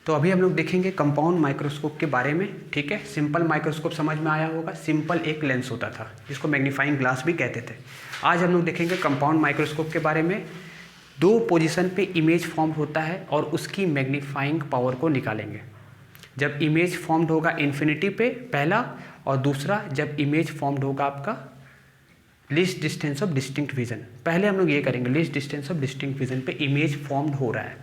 तो अभी हम लोग देखेंगे कंपाउंड माइक्रोस्कोप के बारे में। ठीक है, सिंपल माइक्रोस्कोप समझ में आया होगा। सिंपल एक लेंस होता था जिसको मैग्नीफाइंग ग्लास भी कहते थे। आज हम लोग देखेंगे कंपाउंड माइक्रोस्कोप के बारे में। दो पोजीशन पे इमेज फॉर्म होता है और उसकी मैग्नीफाइंग पावर को निकालेंगे। जब इमेज फॉर्म्ड होगा इन्फिनिटी पे पहला, और दूसरा जब इमेज फॉर्म्ड होगा आपका least distance of distinct vision. पहले हम लोग ये करेंगे, least distance of distinct vision पे इमेज फॉर्म्ड हो रहा है।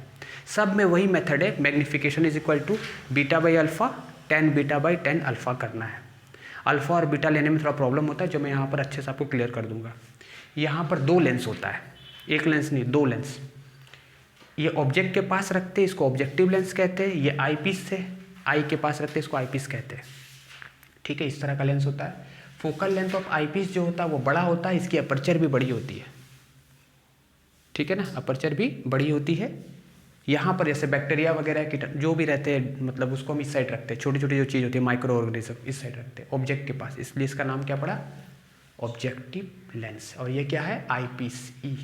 सब में वही मेथड है, magnification is equal to beta by alpha, 10 beta by 10 alpha करना है। अल्फा और बीटा लेने में थोड़ा प्रॉब्लम होता है, जो मैं यहाँ पर अच्छे से आपको क्लियर कर दूंगा। यहाँ पर दो लेंस होता है, एक लेंस नहीं, दो लेंस। ये ऑब्जेक्ट के पास रखते हैं, इसको ऑब्जेक्टिव लेंस कहते हैं। ये आई पीस से आई के पास रखते हैं, इसको आई पीस कहते हैं। ठीक है, इस तरह का लेंस होता है। Focal length of eye piece जो होता है वो बड़ा होता है, इसकी अपर्चर भी बड़ी होती है। ठीक है ना, अपर्चर भी बड़ी होती है। यहाँ पर जैसे बैक्टीरिया वगैरह की जो भी रहते हैं, मतलब उसको हम इस साइड रखते हैं। छोटी छोटी जो चीज़ होती है माइक्रो ऑर्गेनिज्म इस साइड रखते हैं ऑब्जेक्ट के पास, इसलिए इसका नाम क्या पड़ा, ऑब्जेक्टिव लेंस। और ये क्या है, आई पीस ई।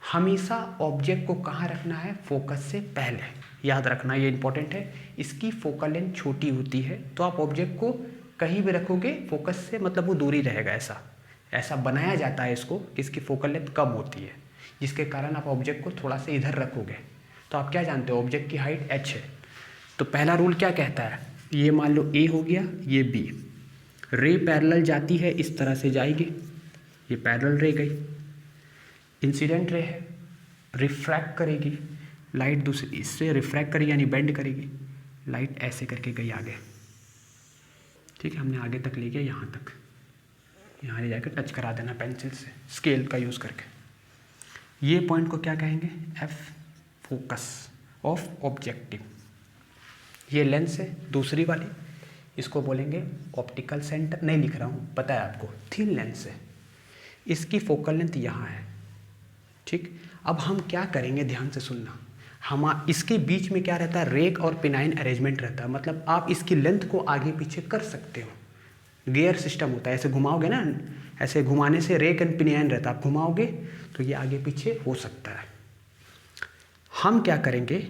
हमेशा ऑब्जेक्ट को कहाँ रखना है, फोकस से पहले, याद रखना, ये इंपॉर्टेंट है। इसकी फोकल लेंथ छोटी होती है तो आप ऑब्जेक्ट को कहीं भी रखोगे फोकस से, मतलब वो दूरी रहेगा। ऐसा बनाया जाता है इसको कि इसकी फोकल लेंथ कम होती है, जिसके कारण आप ऑब्जेक्ट को थोड़ा सा इधर रखोगे। तो आप क्या जानते हो, ऑब्जेक्ट की हाइट h है। तो पहला रूल क्या कहता है, ये मान लो a हो गया, ये b। रे पैरेलल जाती है, इस तरह से जाएगी, ये पैरेलल रे गई। इंसिडेंट रे है, रिफ्रैक्ट करेगी लाइट, दूसरी इससे रिफ्रैक्ट करेगी यानी बेंड करेगी। लाइट ऐसे करके गई आगे। ठीक है, हमने आगे तक ले गया, यहाँ तक, यहाँ ले जाकर टच करा देना पेंसिल से, स्केल का यूज़ करके। ये पॉइंट को क्या कहेंगे, एफ, फोकस ऑफ ऑब्जेक्टिव। ये लेंस है दूसरी वाली, इसको बोलेंगे ऑप्टिकल सेंटर। नहीं लिख रहा हूँ, पता है आपको, थिन लेंस है, इसकी फोकल लेंथ यहाँ है। ठीक, अब हम क्या करेंगे, ध्यान से सुनना। हम इसके बीच में क्या रहता है, रेक और पिनाइन अरेंजमेंट रहता है। मतलब आप इसकी लेंथ को आगे पीछे कर सकते हो। गियर सिस्टम होता है, ऐसे घुमाओगे ना, ऐसे घुमाने से रेक एंड पिनाइन रहता है। आप घुमाओगे तो ये आगे पीछे हो सकता है। हम क्या करेंगे,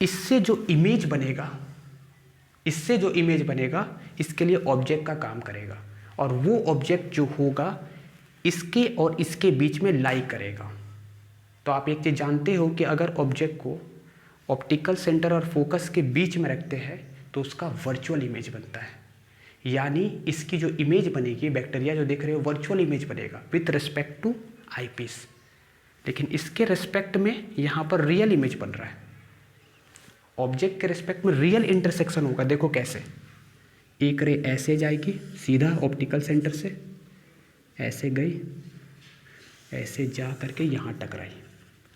इससे जो इमेज बनेगा, इसके लिए ऑब्जेक्ट का काम करेगा। और वो ऑब्जेक्ट जो होगा इसके और इसके बीच में लाई करेगा। तो आप एक चीज़ जानते हो कि अगर ऑब्जेक्ट को ऑप्टिकल सेंटर और फोकस के बीच में रखते हैं तो उसका वर्चुअल इमेज बनता है। यानी इसकी जो इमेज बनेगी, बैक्टीरिया जो देख रहे हो, वर्चुअल इमेज बनेगा with respect to eye piece. लेकिन इसके रिस्पेक्ट में यहाँ पर रियल इमेज बन रहा है। ऑब्जेक्ट के रिस्पेक्ट में रियल इंटरसेक्शन होगा। देखो कैसे, एक रे ऐसे जाएगी सीधा ऑप्टिकल सेंटर से, ऐसे गई, ऐसे जा करके यहाँ टकराई,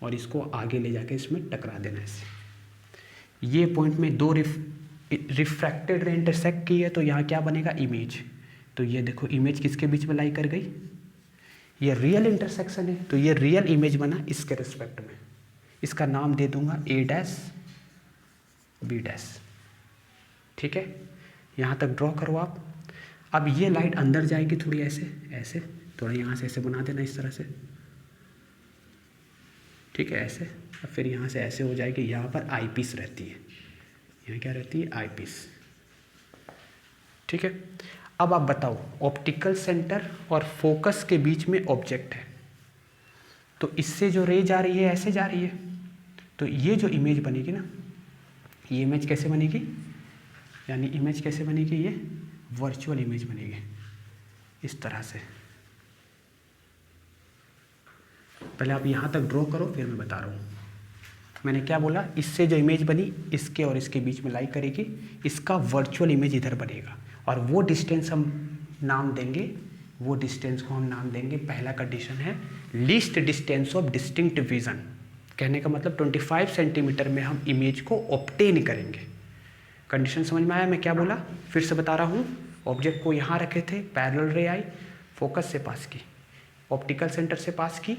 और इसको आगे ले जाके इसमें टकरा देना ऐसे। ये पॉइंट में दो रिफ्रैक्टेड रे इंटरसेक्ट की है, तो यहाँ क्या बनेगा, इमेज। तो ये देखो इमेज किसके बीच में लाई कर गई, ये रियल इंटरसेक्शन है, तो ये रियल इमेज बना इसके रिस्पेक्ट में। इसका नाम दे दूंगा ए डैश बी डैश। ठीक है, यहाँ तक ड्रॉ करो आप। अब ये लाइट अंदर जाएगी थोड़ी ऐसे, थोड़ा यहाँ से ऐसे बना देना इस तरह से। ठीक है, ऐसे। अब फिर यहाँ से ऐसे हो जाएगी, यहाँ पर आई पीस रहती है, यहाँ क्या रहती है, आई पीस। ठीक है, अब आप बताओ, ऑप्टिकल सेंटर और फोकस के बीच में ऑब्जेक्ट है, तो इससे जो रे जा रही है ऐसे जा रही है, तो ये जो इमेज बनेगी ना, ये इमेज कैसे बनेगी, यानी इमेज कैसे बनेगी, ये वर्चुअल इमेज बनेगी इस तरह से। पहले आप यहाँ तक ड्रॉ करो, फिर मैं बता रहा हूँ। मैंने क्या बोला, इससे जो इमेज बनी इसके और इसके बीच में लाई करेगी, इसका वर्चुअल इमेज इधर बनेगा। और वो डिस्टेंस हम नाम देंगे, वो डिस्टेंस को हम नाम देंगे, पहला कंडीशन है least distance of distinct vision. कहने का मतलब 25 सेंटीमीटर में हम इमेज को ऑब्टेन करेंगे। कंडीशन समझ में आया मैं क्या बोला, फिर से बता रहा हूँ। ऑब्जेक्ट को यहाँ रखे थे, पैरेलल रे आई, फोकस से पास की, ऑप्टिकल सेंटर से पास की।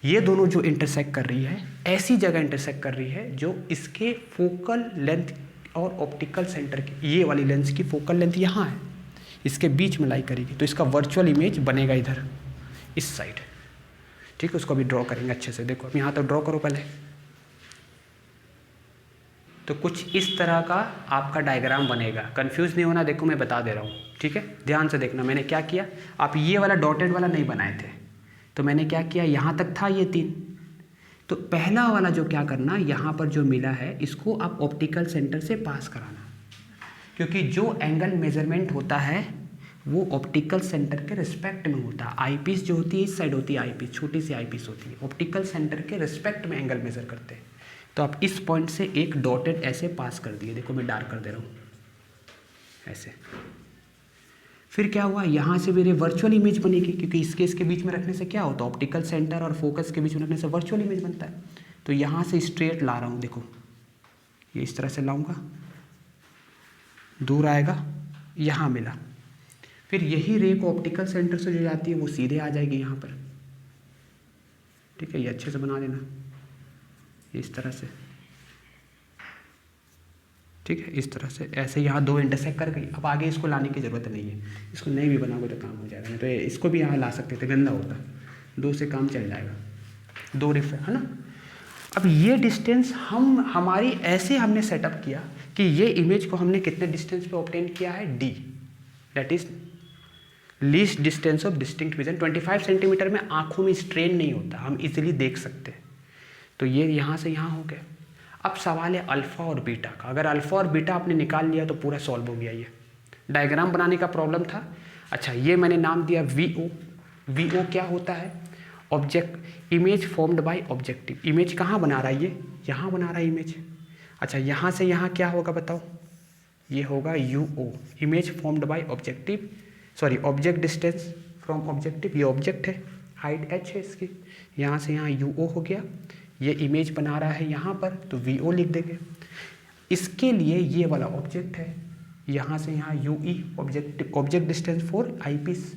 ये दोनों जो इंटरसेक्ट कर रही है, ऐसी जगह इंटरसेक्ट कर रही है जो इसके फोकल लेंथ और ऑप्टिकल सेंटर की, ये वाली लेंस की फोकल लेंथ यहाँ है, इसके बीच में लाई करेगी। तो इसका वर्चुअल इमेज बनेगा इधर इस साइड। ठीक है, उसको भी ड्रॉ करेंगे अच्छे से। देखो अब यहाँ तक ड्रॉ करो पहले। तो कुछ इस तरह का आपका डायग्राम बनेगा। कंफ्यूज नहीं होना, देखो मैं बता दे रहा हूँ, ठीक है, ध्यान से देखना। मैंने क्या किया, आप ये वाला डॉटेड वाला नहीं बनाए थे, तो मैंने क्या किया, यहाँ तक था ये 3, तो पहला वाला जो क्या करना, यहाँ पर जो मिला है इसको आप ऑप्टिकल सेंटर से पास कराना, क्योंकि जो एंगल मेजरमेंट होता है वो ऑप्टिकल सेंटर के रिस्पेक्ट में होता है। आई पीस जो होती है इस साइड होती है, आई पीस छोटी सी आई पीस होती है, ऑप्टिकल सेंटर के रिस्पेक्ट में एंगल मेजर करते हैं। तो आप इस पॉइंट से एक डॉटेड ऐसे पास कर दिए, देखो मैं डार्क कर दे रहा हूँ ऐसे। फिर क्या हुआ, यहाँ से मेरे वर्चुअल इमेज बनेगी, क्योंकि इसके बीच में रखने से क्या होता है, ऑप्टिकल सेंटर और फोकस के बीच में रखने से वर्चुअल इमेज बनता है। तो यहाँ से स्ट्रेट ला रहा हूँ, देखो ये इस तरह से लाऊंगा, दूर आएगा, यहाँ मिला। फिर यही रे को ऑप्टिकल सेंटर से जो जाती है वो सीधे आ जाएगी यहाँ पर, ठीक है, ये अच्छे से बना देना इस तरह से, ठीक है, इस तरह से ऐसे यहाँ 2 इंटरसेक्ट कर गई। अब आगे इसको लाने की ज़रूरत नहीं है, इसको नहीं भी बनाओगे तो काम हो जाएगा, नहीं तो इसको भी यहाँ ला सकते थे, गंदा होता, 2 से काम चल जाएगा, 2 रिफ्रेक्ट है ना। अब ये डिस्टेंस हमारी ऐसे हमने सेटअप किया कि ये इमेज को हमने कितने डिस्टेंस पे ऑब्टेन किया है, D, that is least distance of distinct vision. 25 centimetre में आँखों में स्ट्रेन नहीं होता, हम इजीली देख सकते हैं। तो ये यहाँ से यहाँ हो गया। अब सवाल है अल्फ़ा और बीटा का। अगर अल्फ़ा और बीटा आपने निकाल लिया तो पूरा सॉल्व हो गया। ये डायग्राम बनाने का प्रॉब्लम था। अच्छा, ये मैंने नाम दिया वीओ। वीओ क्या होता है, object image formed by objective. Image कहाँ बना रहा है, ये यहाँ बना रहा है इमेज। अच्छा, यहाँ से यहाँ क्या होगा बताओ, ये होगा यूओ, image formed by objective, sorry object distance from objective. ये ऑब्जेक्ट है, हाइट h है इसकी, यहाँ से यहाँ यूओ हो गया। ये इमेज बना रहा है यहाँ पर, तो वीओ लिख देंगे। इसके लिए ये वाला ऑब्जेक्ट है, यहाँ से यहाँ U E, object distance for eye piece.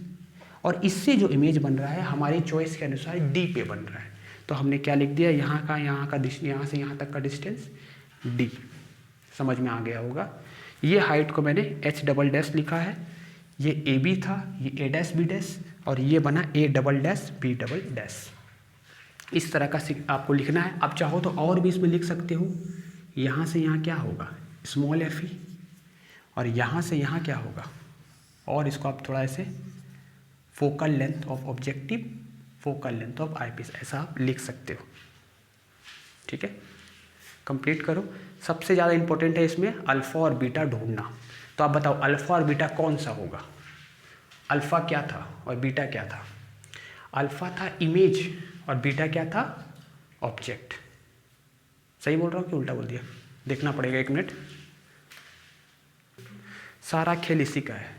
और इससे जो इमेज बन रहा है हमारी चॉइस के अनुसार डी पे बन रहा है। तो हमने क्या लिख दिया, यहाँ का यहाँ से यहाँ तक का डिस्टेंस डी। समझ में आ गया होगा। ये हाइट को मैंने h डबल डैश लिखा है, ये ए बी था, ये ए डैश बी डैश, और ये बना A double dash B double dash. इस तरह का आपको लिखना है। अब चाहो तो और भी इसमें लिख सकते हो। यहाँ से यहाँ क्या होगा, स्मॉल एफ ई, और यहाँ से यहाँ क्या होगा, और इसको आप थोड़ा ऐसे focal length of objective, focal length of eye piece, ऐसा आप लिख सकते हो। ठीक है, कंप्लीट करो। सबसे ज़्यादा इंपॉर्टेंट है इसमें अल्फ़ा और बीटा ढूंढना। तो आप बताओ अल्फ़ा और बीटा कौन सा होगा। अल्फ़ा क्या था और बीटा क्या था। अल्फ़ा था इमेज और बीटा क्या था, ऑब्जेक्ट। सही बोल रहा हूँ कि उल्टा बोल दिया, देखना पड़ेगा, 1 मिनट। सारा खेल इसी का है,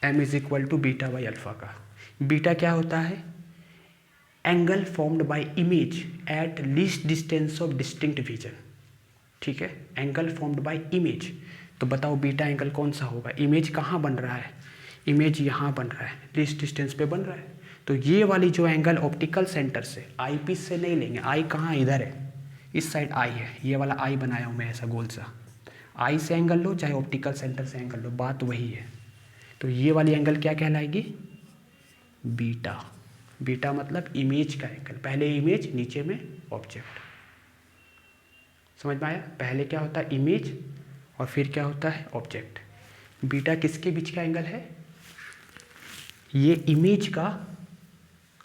m is equal to beta by alpha का। बीटा क्या होता है, angle formed by image at least distance of distinct vision. ठीक है, एंगल फॉर्म्ड बाय इमेज। तो बताओ बीटा एंगल कौन सा होगा। इमेज कहाँ बन रहा है, इमेज यहाँ बन रहा है, लीस्ट डिस्टेंस पे बन रहा है। तो ये वाली जो एंगल ऑप्टिकल सेंटर से, आई पीस से नहीं लेंगे। आई कहाँ, इधर है, इस साइड आई है, ये वाला आई बनाया हूँ मैं ऐसा गोल सा। आई से एंगल लो चाहे ऑप्टिकल सेंटर से एंगल लो, बात वही है। तो ये वाली एंगल क्या कहलाएगी, बीटा। बीटा मतलब इमेज का एंगल, पहले इमेज नीचे में ऑब्जेक्ट। समझ में आया, पहले क्या होता है इमेज और फिर क्या होता है ऑब्जेक्ट। बीटा किसके बीच का एंगल है, ये इमेज का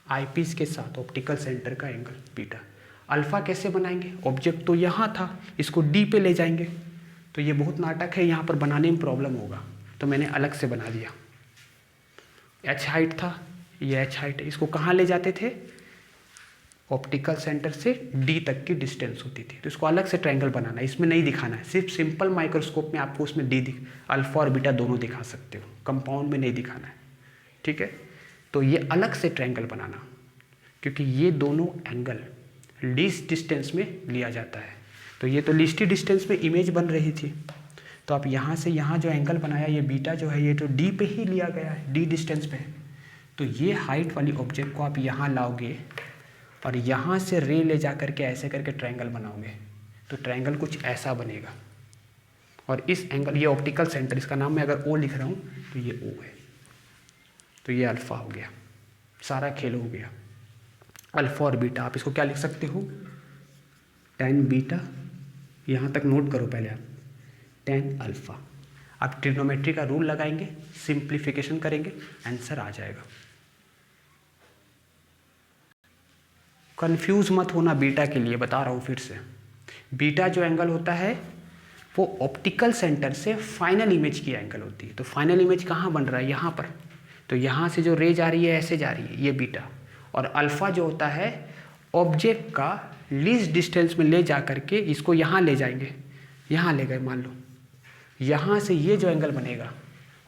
आईपीस के साथ ऑप्टिकल सेंटर का एंगल बीटा। अल्फ़ा कैसे बनाएंगे, ऑब्जेक्ट तो यहाँ था, इसको डी पे ले जाएंगे। तो ये बहुत नाटक है, यहाँ पर बनाने में प्रॉब्लम होगा, तो मैंने अलग से बना दिया। एच हाइट था, ये एच हाइट है, इसको कहाँ ले जाते थे, ऑप्टिकल सेंटर से डी तक की डिस्टेंस होती थी। तो इसको अलग से ट्रायंगल बनाना है, इसमें नहीं दिखाना है। सिर्फ सिंपल माइक्रोस्कोप में आपको उसमें अल्फ़ा और बीटा दोनों दिखा सकते हो, कंपाउंड में नहीं दिखाना है। ठीक है, तो ये अलग से ट्रायंगल बनाना, क्योंकि ये दोनों एंगल लीस्ट डिस्टेंस में लिया जाता है। तो ये तो लीस्ट डिस्टेंस में इमेज बन रही थी, तो आप यहाँ से यहाँ जो एंगल बनाया, ये बीटा जो है ये तो डी पे ही लिया गया है, डी डिस्टेंस पे है। तो ये हाइट वाली ऑब्जेक्ट को आप यहाँ लाओगे और यहाँ से रे ले जा करके ऐसे करके ट्रायंगल बनाओगे, तो ट्रायंगल कुछ ऐसा बनेगा। और इस एंगल, ये ऑप्टिकल सेंटर, इसका नाम मैं अगर ओ लिख रहा हूँ तो ये ओ है। तो ये अल्फ़ा हो गया, सारा खेल हो गया। अल्फ़ा और बीटा आप इसको क्या लिख सकते हो, tan बीटा यहाँ तक नोट करो पहले आप, tan अल्फ़ा। आप ट्रिग्नोमेट्री का रूल लगाएंगे, सिंप्लीफिकेशन करेंगे, आंसर आ जाएगा। कंफ्यूज मत होना बीटा के लिए, बता रहा हूँ फिर से। बीटा जो एंगल होता है वो ऑप्टिकल सेंटर से फाइनल इमेज की एंगल होती है। तो फाइनल इमेज कहाँ बन रहा है? यहाँ पर। तो यहाँ से जो रे जा रही है ऐसे जा रही है, ये बीटा। और अल्फ़ा जो होता है ऑब्जेक्ट का लीस्ट डिस्टेंस में ले जा करके इसको यहाँ ले जाएंगे, यहाँ ले गए मान लो, यहाँ से ये जो एंगल बनेगा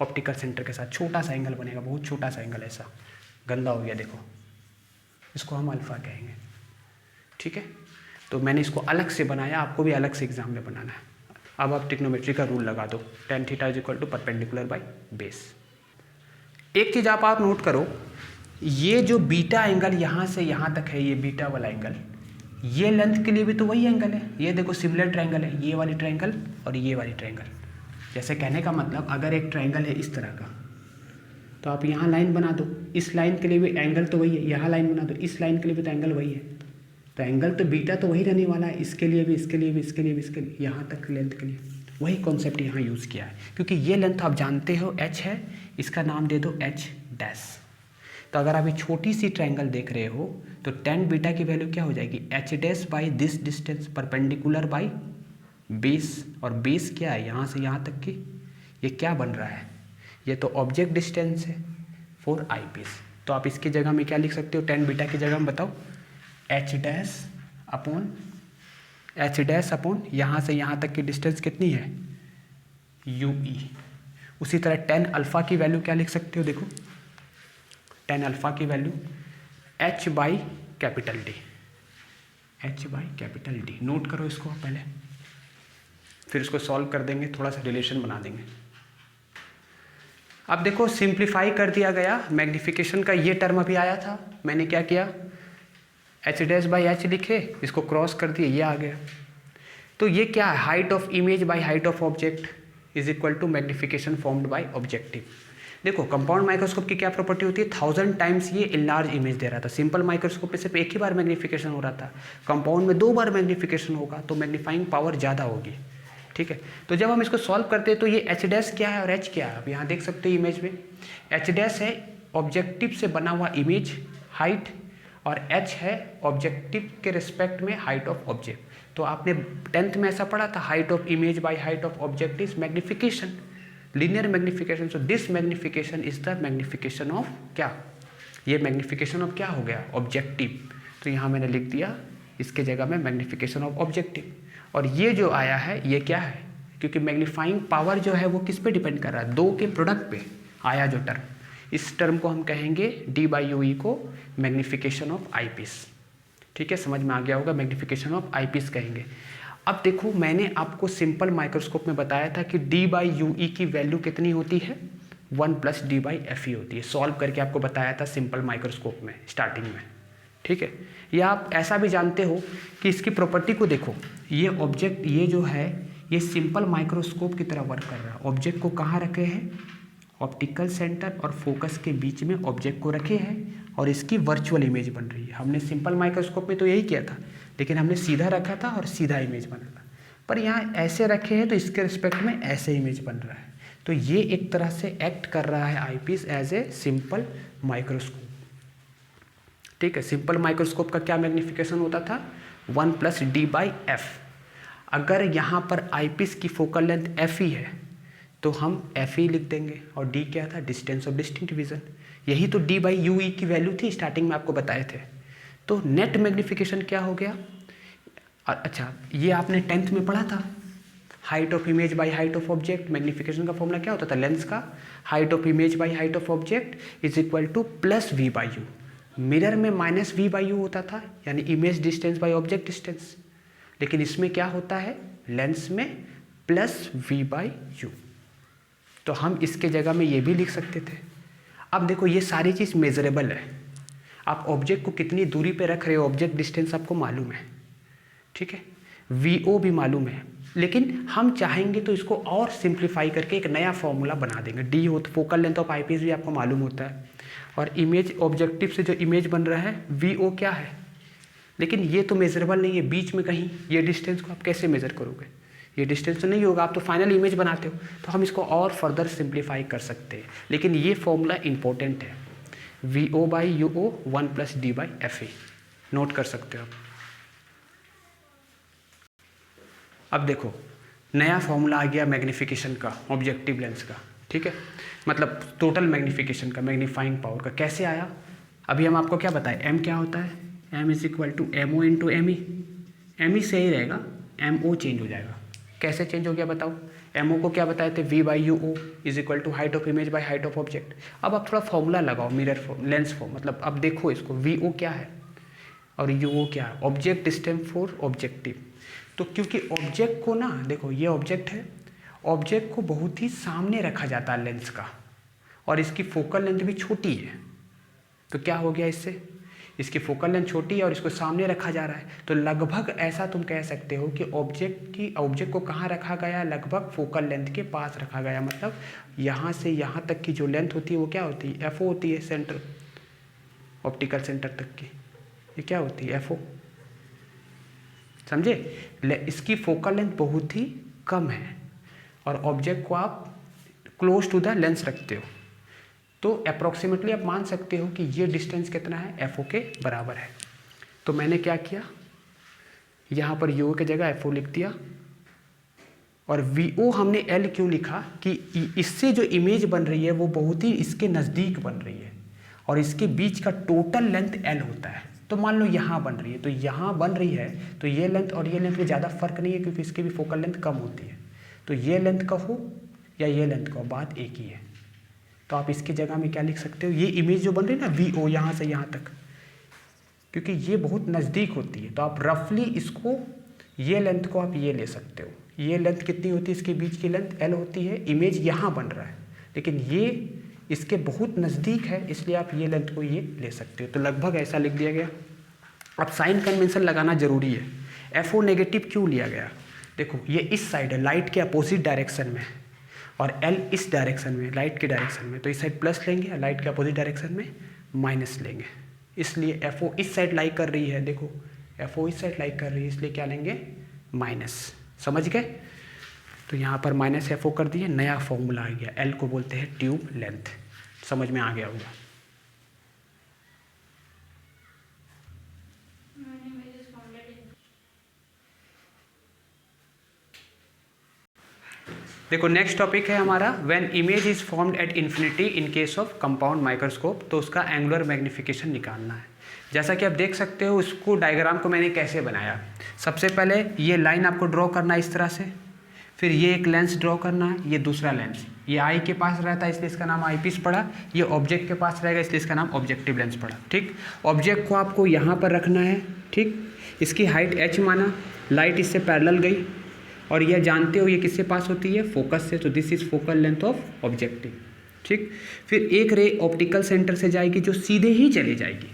ऑप्टिकल सेंटर के साथ छोटा सा एंगल बनेगा, बहुत छोटा सा एंगल, ऐसा गंदा हो गया देखो, इसको हम अल्फ़ा कहेंगे। ठीक है, तो मैंने इसको अलग से बनाया, आपको भी अलग से एग्जाम में बनाना है। अब आप ट्रिग्नोमेट्री का रूल लगा दो, tan theta is equal to perpendicular by base. एक चीज़ आप नोट करो, ये जो बीटा एंगल यहाँ से यहाँ तक है, ये बीटा वाला एंगल, ये लेंथ के लिए भी तो वही एंगल है। ये देखो सिमिलर ट्रायंगल है, ये वाली ट्रायंगल और ये वाली ट्रायंगल। जैसे कहने का मतलब अगर एक ट्रायंगल है इस तरह का, तो आप यहाँ लाइन बना दो, इस लाइन के लिए भी एंगल तो वही है, यहाँ लाइन बना दो, इस लाइन के लिए भी तो एंगल वही है। तो एंगल तो बीटा तो वही रहने वाला है, इसके लिए भी, इसके लिए भी, इसके लिए भी, इसके लिए, यहाँ तक लेंथ के लिए वही कॉन्सेप्ट यहाँ यूज़ किया है। क्योंकि ये लेंथ आप जानते हो h है, इसका नाम दे दो h डैश। तो अगर आप ये छोटी सी ट्रायंगल देख रहे हो तो tan बीटा की वैल्यू क्या हो जाएगी? h dash by this distance perpendicular by base. और बेस क्या है? यहाँ से यहाँ तक की ये क्या बन रहा है? ये तो ऑब्जेक्ट डिस्टेंस है फॉर आई पीस। तो आप इसकी जगह में क्या लिख सकते हो? tan बीटा की जगह में बताओ, h डैश अपॉन यहाँ से यहाँ तक की डिस्टेंस कितनी है? UE। उसी तरह tan अल्फ़ा की वैल्यू क्या लिख सकते हो? देखो tan अल्फ़ा की value h by capital D। Note करो इसको पहले, फिर इसको सॉल्व कर देंगे, थोड़ा सा रिलेशन बना देंगे। अब देखो सिंप्लीफाई कर दिया गया, मैग्निफिकेशन का ये टर्म अभी आया था, मैंने क्या किया? h डैश बाई h लिखे, इसको क्रॉस कर दिए, ये आ गया। तो ये क्या है? Height of image by height of object is equal to magnification formed by objective. देखो कंपाउंड माइक्रोस्कोप की क्या प्रॉपर्टी होती है? 1000 टाइम्स ये इनलार्ज इमेज दे रहा था। सिंपल माइक्रोस्कोप में सिर्फ एक ही बार मैग्निफिकेशन हो रहा था, कंपाउंड में 2 बार मैग्निफिकेशन होगा, तो मैग्नीफाइंग पावर ज़्यादा होगी। ठीक है, तो जब हम इसको सॉल्व करते हैं तो ये h डैश क्या है और h क्या है? आप यहाँ देख सकते हो इमेज में, h डैश है ऑब्जेक्टिव से बना हुआ इमेज हाइट, और h है ऑब्जेक्टिव के रिस्पेक्ट में हाइट ऑफ ऑब्जेक्ट। तो आपने 10th में ऐसा पढ़ा था, height of image by height of object is magnification, linear magnification. So this magnification is the magnification of क्या? ये मैग्निफिकेशन ऑफ क्या हो गया? ऑब्जेक्टिव। तो यहाँ मैंने लिख दिया इसके जगह में मैग्निफिकेशन ऑफ ऑब्जेक्टिव। और ये जो आया है ये क्या है? क्योंकि मैग्नीफाइंग पावर जो है वो किस पे डिपेंड कर रहा है? 2 के प्रोडक्ट पे आया जो टर्म, इस टर्म को हम कहेंगे d बाई यू ई को मैग्निफिकेशन ऑफ आई पीस। ठीक है, समझ में आ गया होगा, मैग्निफिकेशन ऑफ आई पीस कहेंगे। अब देखो मैंने आपको सिंपल माइक्रोस्कोप में बताया था कि d बाई यू ई की वैल्यू कितनी होती है? 1 प्लस डी बाई एफ ई होती है। सॉल्व करके आपको बताया था सिंपल माइक्रोस्कोप में स्टार्टिंग में। ठीक है, या आप ऐसा भी जानते हो कि इसकी प्रॉपर्टी को देखो, ये ऑब्जेक्ट ये जो है ये सिंपल माइक्रोस्कोप की तरह वर्क कर रहा है। ऑब्जेक्ट को कहाँ रखे हैं? ऑप्टिकल सेंटर और फोकस के बीच में ऑब्जेक्ट को रखे हैं और इसकी वर्चुअल इमेज बन रही है। हमने सिंपल माइक्रोस्कोप में तो यही किया था, लेकिन हमने सीधा रखा था और सीधा इमेज बना था। पर यहाँ ऐसे रखे हैं तो इसके रिस्पेक्ट में ऐसे इमेज बन रहा है। तो ये एक तरह से एक्ट कर रहा है eyepiece as a simple microscope. ठीक है, सिंपल माइक्रोस्कोप का क्या मैग्निफिकेशन होता था? 1 प्लस डी बाई एफ। अगर यहाँ पर आई पीस की फोकल लेंथ एफ ई है तो हम एफ ई लिख देंगे, और डी क्या था? Distance of distinct vision. यही तो डी बाई यू ई की वैल्यू थी, स्टार्टिंग में आपको बताए थे। तो नेट मैग्निफिकेशन क्या हो गया? अच्छा, ये आपने 10th में पढ़ा था, height of image by height of object. Magnification का फॉर्मूला क्या होता था? लेंस का height of image by height of object is equal to plus V by U. Mirror में माइनस वी बाई यू होता था, यानी image distance by object distance. लेकिन इसमें क्या होता है? लेंस में प्लस वी बाई यू। तो हम इसके जगह में ये भी लिख सकते थे। अब देखो ये सारी चीज़ मेजरेबल है, आप ऑब्जेक्ट को कितनी दूरी पे रख रहे हो, ऑब्जेक्ट डिस्टेंस आपको मालूम है। ठीक है, VO भी मालूम है, लेकिन हम चाहेंगे तो इसको और सिंप्लीफाई करके एक नया फॉर्मूला बना देंगे। D हो तो फोकल लेंथ ऑफ आईपीस भी आपको मालूम होता है, और इमेज ऑब्जेक्टिव से जो इमेज बन रहा है VO क्या है? लेकिन ये तो मेजरेबल नहीं है बीच में कहीं, ये डिस्टेंस को आप कैसे मेजर करोगे? ये डिस्टेंस तो नहीं होगा, आप तो फाइनल इमेज बनाते हो। तो हम इसको और फर्दर सिंप्लीफाई कर सकते हैं, लेकिन ये फॉर्मूला इंपॉर्टेंट है, VO/UO 1 + D/FA, नोट कर सकते हो आप। अब देखो नया फॉर्मूला आ गया मैग्नीफिकेशन का, ऑब्जेक्टिव लेंस का, ठीक है, मतलब टोटल मैग्नीफिकेशन का, मैग्नीफाइंग पावर का। कैसे आया? अभी हम आपको क्या बताएं, M क्या होता है? M = MO × ME। ME सही रहेगा, MO चेंज हो जाएगा। कैसे चेंज हो गया बताओ? MO को क्या बताए थे? V/UO = height of image by height of object. अब आप थोड़ा फॉर्मूला लगाओ, मिरर फॉर्म, लेंस फॉर्म, मतलब अब देखो इसको, VO क्या है और UO क्या है? Object distance for objective. तो क्योंकि ऑब्जेक्ट को ना, देखो ये ऑब्जेक्ट है, ऑब्जेक्ट को बहुत ही सामने रखा जाता है लेंस का, और इसकी फोकल लेंथ भी छोटी है। तो क्या हो गया इससे? इसकी फोकल लेंथ छोटी है और इसको सामने रखा जा रहा है। तो लगभग ऐसा तुम कह सकते हो कि ऑब्जेक्ट को कहाँ रखा गया? लगभग फोकल लेंथ के पास रखा गया। मतलब यहाँ से यहाँ तक की जो लेंथ होती है वो क्या होती है? FO होती है, सेंटर, ऑप्टिकल सेंटर तक की। ये क्या होती है? FO। समझे? इसकी फोकल लेंथ बहुत ही कम है और ऑब्जेक्ट को आप क्लोज टू द लेंस रखते हो, तो अप्रॉक्सीमेटली आप मान सकते हो कि ये डिस्टेंस कितना है? FO के बराबर है। तो मैंने क्या किया, यहाँ पर UO की जगह FO लिख दिया, और VO हमने L क्यों लिखा कि इससे जो इमेज बन रही है वो बहुत ही इसके नज़दीक बन रही है, और इसके बीच का टोटल लेंथ L होता है। तो मान लो यहाँ बन रही है, तो यहाँ बन रही है, तो ये लेंथ और ये लेंथ में ज़्यादा फर्क नहीं है, क्योंकि इसकी भी फोकल लेंथ कम होती है। तो ये लेंथ कहो या ये लेंथ कहो, बात एक ही है। तो आप इसकी जगह में क्या लिख सकते हो? ये इमेज जो बन रही है ना VO, यहाँ से यहाँ तक, क्योंकि ये बहुत नज़दीक होती है, तो आप रफली इसको, ये लेंथ को आप ये ले सकते हो। ये लेंथ कितनी होती है? इसके बीच की लेंथ L होती है। इमेज यहाँ बन रहा है, लेकिन ये इसके बहुत नज़दीक है, इसलिए आप ये लेंथ को ये ले सकते हो। तो लगभग ऐसा लिख दिया गया। अब साइन कन्वेंशन लगाना जरूरी है। FO नेगेटिव क्यों लिया गया? देखो ये इस साइड है, लाइट के अपोजिट डायरेक्शन में, और L इस डायरेक्शन में, लाइट के डायरेक्शन में, तो इस साइड प्लस लेंगे, लाइट के अपोजिट डायरेक्शन में माइनस लेंगे। इसलिए FO इस साइड लाइक कर रही है, देखो FO इस साइड लाइक कर रही है, इसलिए क्या लेंगे? माइनस। समझ गए? तो यहाँ पर -FO कर दिए, नया फॉर्मूला आ गया। L को बोलते हैं ट्यूब लेंथ। समझ में आ गया होगा। देखो नेक्स्ट टॉपिक है हमारा, when image is formed at infinity in case of compound microscope. तो उसका एंगुलर मैग्नीफिकेशन निकालना है। जैसा कि आप देख सकते हो, उसको डायग्राम को मैंने कैसे बनाया। सबसे पहले ये लाइन आपको ड्रॉ करना है इस तरह से, फिर ये एक लेंस ड्रॉ करना है, ये दूसरा लेंस, ये आई के पास रहता है इसलिए इसका नाम आई पीस पड़ा, ये ऑब्जेक्ट के पास रहेगा इसलिए इसका नाम ऑब्जेक्टिव लेंस पड़ा। ठीक, ऑब्जेक्ट को आपको यहाँ पर रखना है। ठीक, इसकी हाइट h माना, लाइट इससे पैरेलल गई, और यह जानते हो ये किससे पास होती है? फोकस से। तो this is focal length of objective. ठीक, फिर एक रे ऑप्टिकल सेंटर से जाएगी जो सीधे ही चली जाएगी,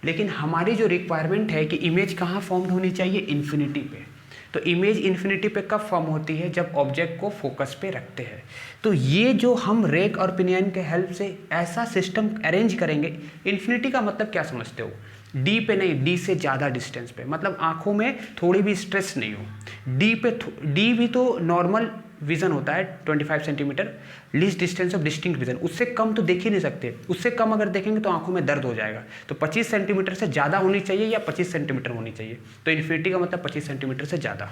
लेकिन हमारी जो रिक्वायरमेंट है कि इमेज कहाँ फॉर्म होनी चाहिए? इन्फिनिटी पे। तो इमेज इन्फिनिटी पे कब फॉर्म होती है? जब ऑब्जेक्ट को फोकस पे रखते हैं। तो ये जो हम रेक और पिनियन के हेल्प से ऐसा सिस्टम अरेंज करेंगे, इन्फिनिटी का मतलब क्या समझते हो? डी पे नहीं, डी से ज़्यादा डिस्टेंस पे, मतलब आंखों में थोड़ी भी स्ट्रेस नहीं हो। डी पे, डी भी तो नॉर्मल विजन होता है 25 centimetre, least distance of distinct vision, उससे कम तो देख ही नहीं सकते। उससे कम अगर देखेंगे तो आंखों में दर्द हो जाएगा। तो 25 सेंटीमीटर से ज़्यादा होनी चाहिए या 25 सेंटीमीटर होनी चाहिए। तो इन्फिनिटी का मतलब 25 सेंटीमीटर से ज़्यादा।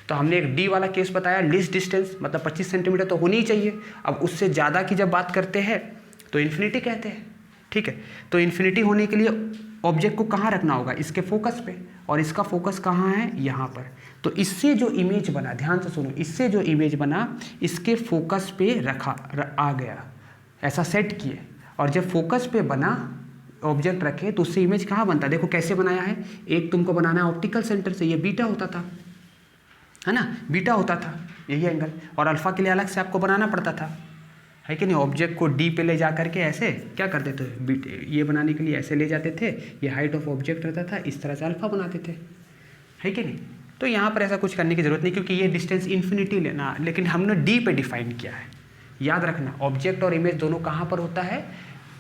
तो हमने एक डी वाला केस बताया, लीस्ट डिस्टेंस मतलब 25 सेंटीमीटर तो होनी ही चाहिए। अब उससे ज़्यादा की जब बात करते हैं तो इन्फिनिटी कहते हैं। ठीक है, तो इन्फिनिटी होने के लिए ऑब्जेक्ट को कहाँ रखना होगा? इसके फोकस पे, और इसका फोकस कहाँ है? यहाँ पर। तो इससे जो इमेज बना, ध्यान से सुनो, इससे जो इमेज बना इसके फोकस पे आ गया, ऐसा सेट किए, और जब फोकस पे बना ऑब्जेक्ट रखे तो उससे इमेज कहाँ बनता? देखो कैसे बनाया है। एक तुमको बनाना है ऑप्टिकल सेंटर से, ये बीटा होता था, है ना, बीटा होता था यही एंगल, और अल्फा के लिए अलग से आपको बनाना पड़ता था, है कि नहीं। ऑब्जेक्ट को डी पे ले जा करके ऐसे क्या करते थे? ये बनाने के लिए ऐसे ले जाते थे, ये हाइट ऑफ ऑब्जेक्ट रहता था, इस तरह से अल्फा बनाते थे, है कि नहीं। तो यहाँ पर ऐसा कुछ करने की जरूरत नहीं, क्योंकि ये डिस्टेंस इन्फिनिटी लेना, लेकिन हमने डी पे डिफाइन किया है। याद रखना, ऑब्जेक्ट और इमेज दोनों कहाँ पर होता है?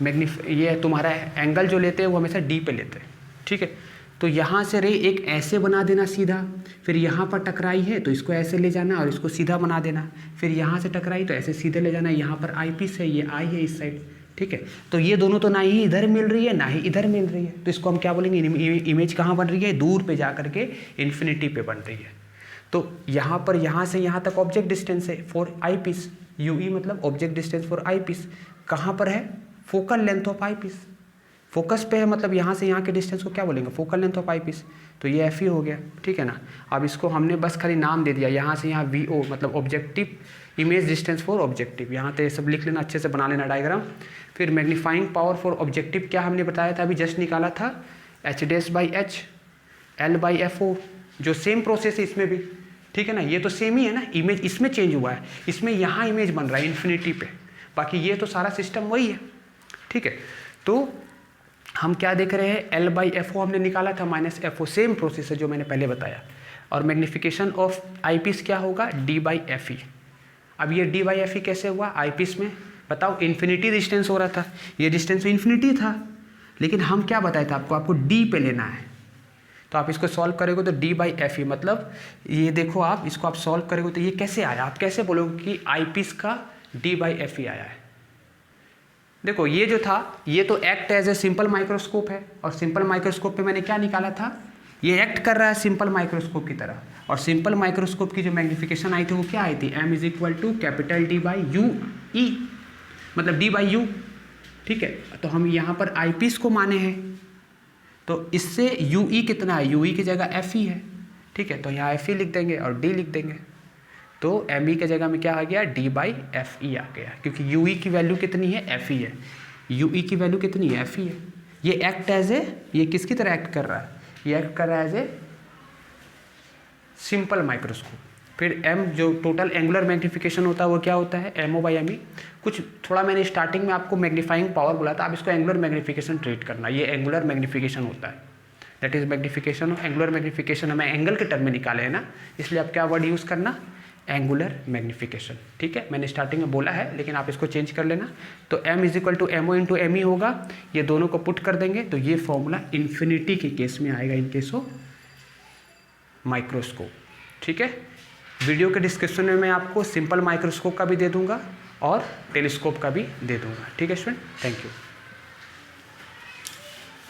ये तुम्हारा एंगल जो लेते हैं वो हमेशा डी पे लेते हैं। ठीक है, तो यहाँ से रे एक ऐसे बना देना सीधा, फिर यहाँ पर टकराई है तो इसको ऐसे ले जाना और इसको सीधा बना देना, फिर यहाँ से टकराई तो ऐसे सीधे ले जाना, यहाँ पर आई पीस है, ये आई है इस साइड, ठीक है। तो ये दोनों तो ना ही इधर मिल रही है ना ही इधर मिल रही है, तो इसको हम क्या बोलेंगे, इमेज कहाँ बन रही है, दूर पे जा करके इन्फिनिटी पे बन रही है। तो यहाँ पर यहाँ से यहाँ तक ऑब्जेक्ट डिस्टेंस है फॉर आई पीस, यूई मतलब object distance for eye piece. कहाँ पर है, focal length of eye piece, focus पे है, मतलब यहाँ से यहाँ के डिस्टेंस को क्या बोलेंगे, focal length of eye piece. तो ये एफ ई हो गया, ठीक है ना। अब इसको हमने बस खाली नाम दे दिया, यहाँ से यहाँ वी ओ मतलब objective image distance for objective, यहाँ पे सब लिख लेना, अच्छे से बना लेना डायग्राम। फिर मैग्नीफाइंग पावर फॉर ऑब्जेक्टिव क्या हमने बताया था, अभी जस्ट निकाला था, H dash by H L by F O, जो सेम प्रोसेस है इसमें भी, ठीक है ना। ये तो सेम ही है ना, इमेज इसमें चेंज हुआ है, इसमें यहाँ इमेज बन रहा है इन्फिनिटी पे, बाकी ये तो सारा सिस्टम वही है, ठीक है। तो हम क्या देख रहे हैं, एल बाई एफ ओ हमने निकाला था minus F O, same process है जो मैंने पहले बताया। और मैग्नीफिकेशन ऑफ आई पीस क्या होगा, डी बाई एफ ई। अब ये डी बाई एफ ई कैसे हुआ आई पीस में, बताओ, इन्फिनिटी डिस्टेंस हो रहा था, ये डिस्टेंस इन्फिनिटी था, लेकिन हम क्या बताए थे आपको डी पे लेना है। तो आप इसको सॉल्व करोगे तो डी बाई एफ ई, मतलब ये देखो आप इसको आप सॉल्व करोगे तो ये कैसे आया, आप कैसे बोलोगे कि आई पीस का डी बाई एफ ई आया है। देखो ये जो था ये तो act as a simple microscope है, और सिंपल माइक्रोस्कोप पे मैंने क्या निकाला था, ये एक्ट कर रहा है सिंपल माइक्रोस्कोप की तरह। और सिंपल माइक्रोस्कोप की जो मैग्नीफिकेशन आई थी वो क्या आई थी, M is equal to capital D by U E, मतलब डी बाई यू, ठीक है। तो हम यहाँ पर आई पीस को माने हैं, तो इससे यू ई कितना है, यू ई की जगह एफ ई है, ठीक है। तो यहाँ एफ ई लिख देंगे और डी लिख देंगे, तो एम ई के जगह में क्या आ गया, डी बाई एफ ई आ गया, क्योंकि यू ई की वैल्यू कितनी है, एफ ई है, यू ई की वैल्यू कितनी है, एफ ई है। ये एक्ट एज ए, ये किसकी तरह एक्ट कर रहा है, ये एक्ट कर रहा है एज ए सिंपल माइक्रोस्कोप। फिर एम जो टोटल एंगुलर मैग्नीफिकेशन होता है वो क्या होता है, M O by M E. कुछ थोड़ा मैंने स्टार्टिंग में आपको मैग्नीफाइंग पावर बोला था, आप इसको एंगुलर मैग्नीफिकेशन ट्रीट करना, ये एंगुलर मैग्नीफिकेशन होता है, that is magnification of angular magnification. हमें एंगल के टर्म में निकाले है ना, इसलिए आप क्या वर्ड यूज़ करना, एंगुलर मैग्नीफिकेशन, ठीक है। मैंने स्टार्टिंग में बोला है लेकिन आप इसको चेंज कर लेना। तो m is equal to M O into M E होगा, ये दोनों को पुट कर देंगे तो ये फॉर्मूला इन्फिनिटी के केस में आएगा, इन केस ऑफ माइक्रोस्कोप, ठीक है। वीडियो के डिस्क्रिप्शन में मैं आपको सिंपल माइक्रोस्कोप का भी दे दूंगा और टेलीस्कोप का भी दे दूंगा, ठीक है स्टूडेंट, थैंक यू।